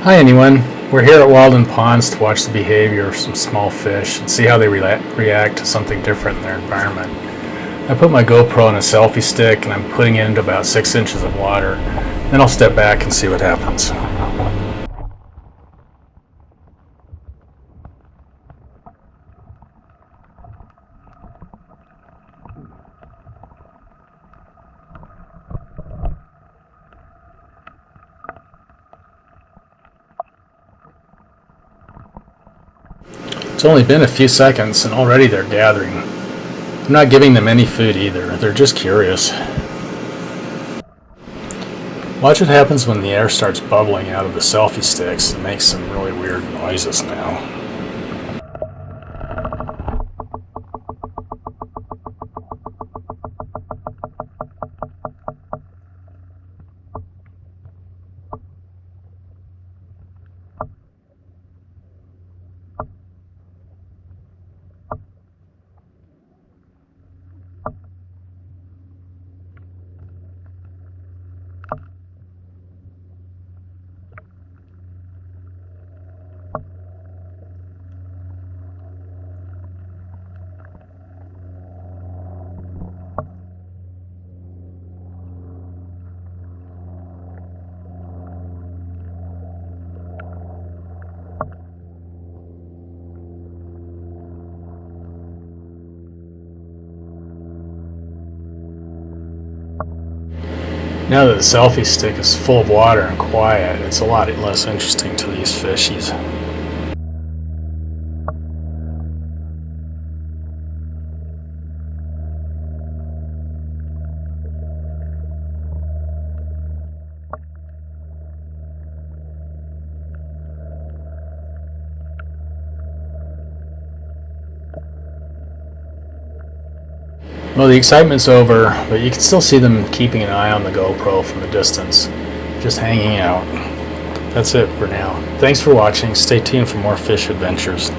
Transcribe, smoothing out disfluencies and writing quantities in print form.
Hi anyone, we're here at Walden Ponds to watch the behavior of some small fish and see how they react to something different in their environment. I put my GoPro on a selfie stick and I'm putting it into about 6 inches of water. Then I'll step back and see what happens. It's only been a few seconds and already they're gathering. I'm not giving them any food either, they're just curious. Watch what happens when the air starts bubbling out of the selfie sticks. It makes some really weird noises now. Now that the selfie stick is full of water and quiet, it's a lot less interesting to these fishies. Well, the excitement's over, but you can still see them keeping an eye on the GoPro from a distance, just hanging out. That's it for now. Thanks for watching. Stay tuned for more fish adventures.